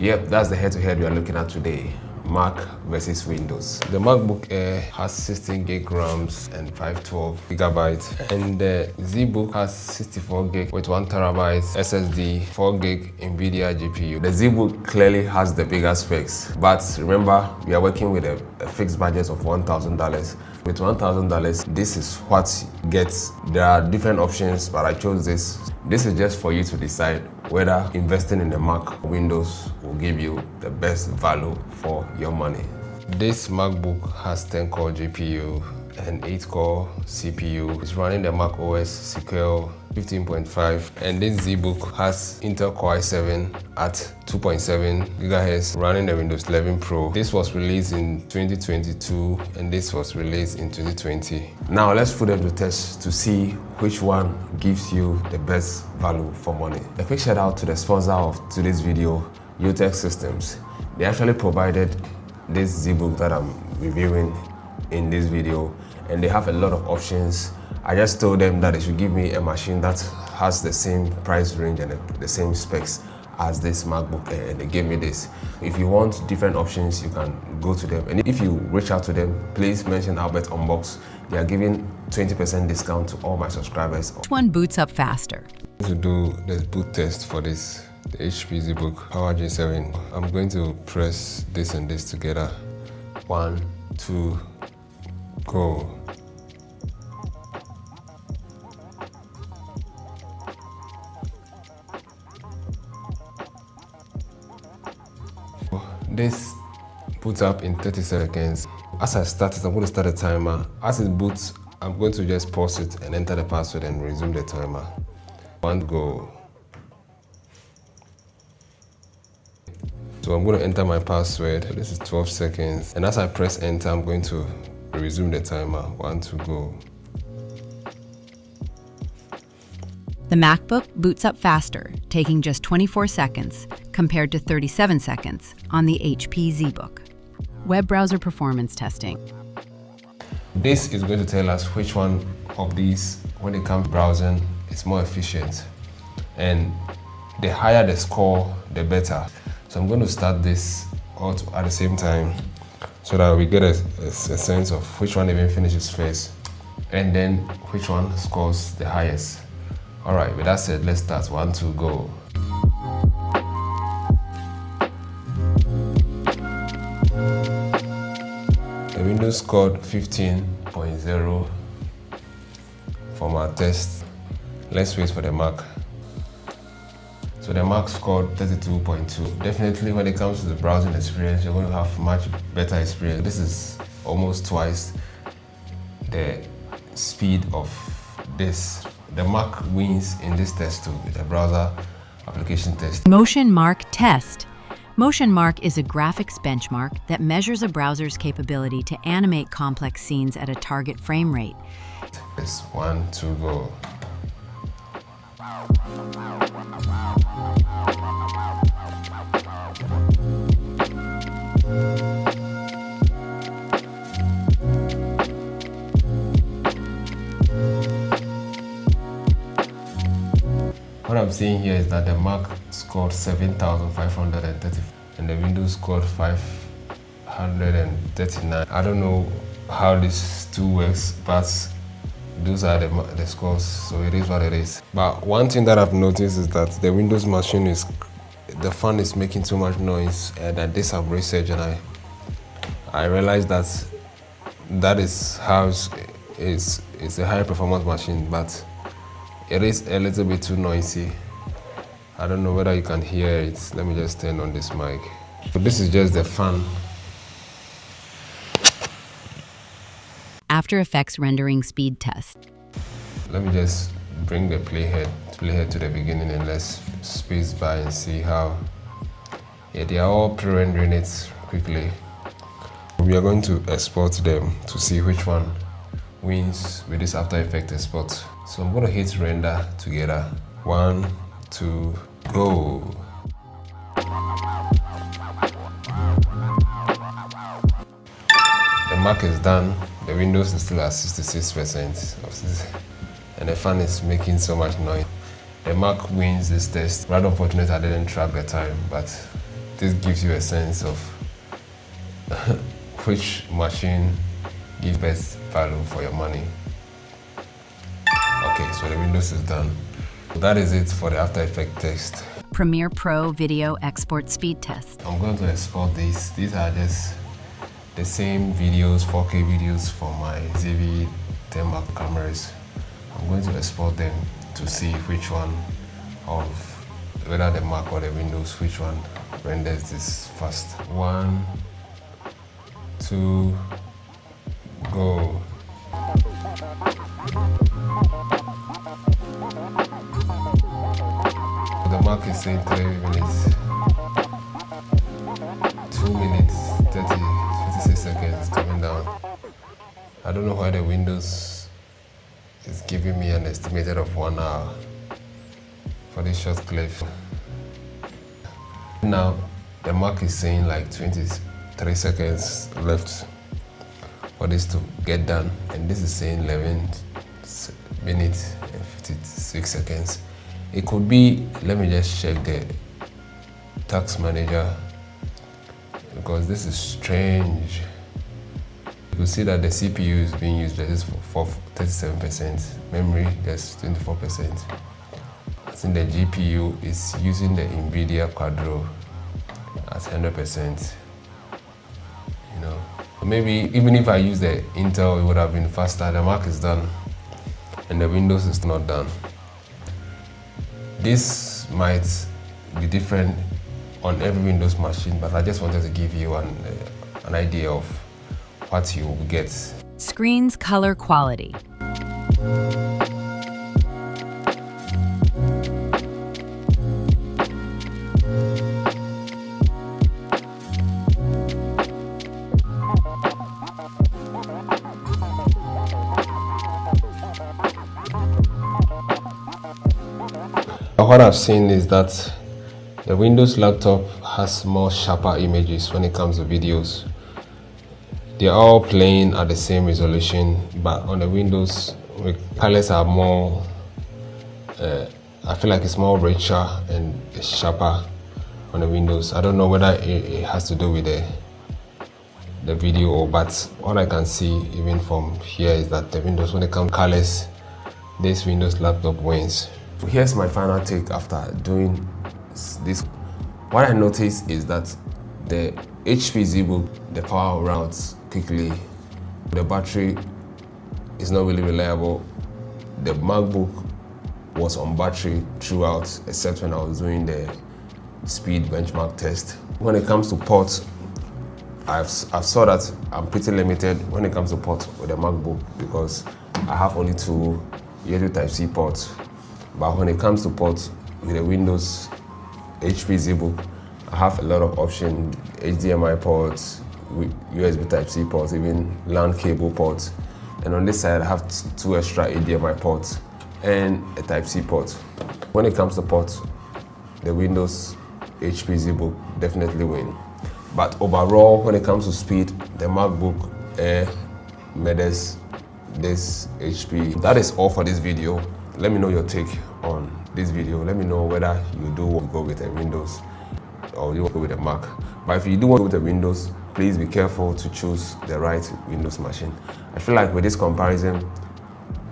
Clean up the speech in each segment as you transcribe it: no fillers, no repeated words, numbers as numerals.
Yep, that's the head-to-head we are looking at today. Mac versus Windows. The MacBook Air has 16 gig RAMs and 512 gigabytes, and the ZBook has 64 gig with 1 terabyte SSD, 4 gig NVIDIA GPU. The ZBook clearly has the bigger specs, but remember, we are working with a fixed budget of $1,000. With $1,000, this is what gets. There are different options, but I chose this. This is just for you to decide whether investing in a Mac or Windows will give you the best value for your money. This MacBook has 10-core GPU and 8-core CPU. It's running the macOS Sequel 15.5, and this ZBook has Intel Core i7 at 2.7 GHz running the Windows 11 Pro. This was released in 2022 and this was released in 2020. Now let's put them to test to see which one gives you the best value for money. A quick shout out to the sponsor of today's video, UTech Systems. They actually provided this ZBook that I'm reviewing in this video, and they have a lot of options. I just told them that they should give me a machine that has the same price range and the same specs as this MacBook Air, and they gave me this. If you want different options, you can go to them, and if you reach out to them, please mention Albert Unbox. They are giving 20% discount to all my subscribers. Which one boots up faster? To do the boot test for this, the HP ZBook Power G7, I'm going to press this and this together. 1, 2, go. This boots up in 30 seconds. As I start it, I'm going to start a timer. As it boots, I'm going to just pause it and enter the password and resume the timer. 1, go. So I'm going to enter my password. This is 12 seconds. And as I press enter, I'm going to resume the timer. 1, 2, go. The MacBook boots up faster, taking just 24 seconds compared to 37 seconds on the HP ZBook. Web browser performance testing. This is going to tell us which one of these, when it comes to browsing, is more efficient. And the higher the score, the better. So I'm going to start this all at the same time so that we get a sense of which one even finishes first and then which one scores the highest. All right, with that said, let's start. 1, 2, go. The Windows scored 15.0 from our test. Let's wait for the Mac. So the Mac scored 32.2. Definitely when it comes to the browsing experience, you're going to have much better experience. This is almost twice the speed of this. The Mac wins in this test too, the browser application test. Motion Mark test. Motion Mark is a graphics benchmark that measures a browser's capability to animate complex scenes at a target frame rate. It's 1, 2, go. What I'm seeing here is that the Mac scored 7,530 and the Windows scored 539. I don't know how this two works, but those are the scores, so it is what it is. But one thing that I've noticed is that the Windows machine the fan is making too much noise, and I did some research and I realized that is how it's a high performance machine, but it is a little bit too noisy. I don't know whether you can hear it. Let me just turn on this mic. So this is just the fan. After Effects rendering speed test. Let me just bring the playhead to the beginning and let's space by and see how. Yeah, they are all pre-rendering it quickly. We are going to export them to see which one wins with this After Effects export. So I'm going to hit render together. 1, 2, go. The Mac is done. The Windows is still at 66%, and the fan is making so much noise. The Mac wins this test. Rather unfortunate I didn't track the time, but this gives you a sense of which machine gives best value for your money. Okay, so the Windows is done. That is it for the After Effects test. Premiere Pro Video Export Speed Test. I'm going to export these. These are just the same videos, 4K videos for my ZV-10 Mac cameras. I'm going to export them to see which one of, whether the Mac or the Windows, which one renders this fast. 1, 2, go. The Mac is saying 3 minutes, 2 minutes, 56 seconds coming down. I don't know why the Windows is giving me an estimated of 1 hour for this short clip. Now the Mac is saying like 23 seconds left for this to get done, and this is saying 11 minutes and 56 seconds. It could be, let me just check the task manager, because this is strange. You can see that the CPU is being used just for 37%, memory just 24%. I think the GPU is using the NVIDIA Quadro at 100%. You know, maybe even if I use the Intel, it would have been faster. The Mac is done, and the Windows is not done. This might be different on every Windows machine, but I just wanted to give you an idea of what you will get. Screen's color quality. What I've seen is that the Windows laptop has more sharper images when it comes to videos. They're all playing at the same resolution, but on the Windows, the colors are more, I feel like it's more richer and sharper on the Windows. I don't know whether it has to do with the video, but what I can see even from here is that the Windows, when it comes to colors, this Windows laptop wins. Here's my final take after doing this. What I noticed is that the HP ZBook, the power runs quickly. The battery is not really reliable. The MacBook was on battery throughout, except when I was doing the speed benchmark test. When it comes to ports, I've saw that I'm pretty limited when it comes to ports with the MacBook, because I have only 2 USB Type-C ports. But when it comes to ports with the Windows HP ZBook, I have a lot of options: HDMI ports, USB Type-C ports, even LAN cable ports. And on this side, I have 2 extra HDMI ports and a Type-C port. When it comes to ports, the Windows HP ZBook definitely win. But overall, when it comes to speed, the MacBook Air murders this HP. That is all for this video. Let me know your take on this video. Let me know whether you do go with a Windows or you go with a Mac. But if you do want to go with a Windows, please be careful to choose the right Windows machine. I feel like with this comparison,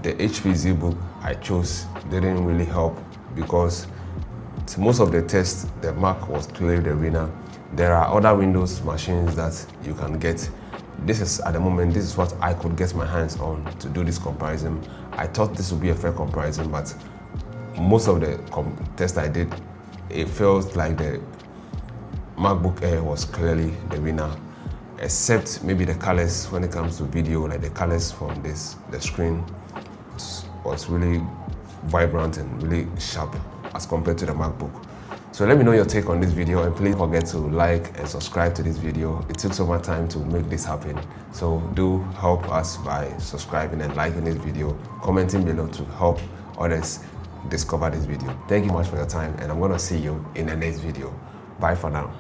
the HP ZBook I chose didn't really help, because most of the tests, the Mac was clearly the winner. There are other Windows machines that you can get. This is, at the moment, this is what I could get my hands on to do this comparison. I thought this would be a fair comparison, but most of the tests I did, it feels like the MacBook Air was clearly the winner, except maybe the colors when it comes to video, like the colors from the screen was really vibrant and really sharp as compared to the MacBook. So let me know your take on this video, and please don't forget to like and subscribe to this video. It took so much time to make this happen. So do help us by subscribing and liking this video, commenting below to help others discover this video. Thank you much for your time, and I'm gonna see you in the next video. Bye for now.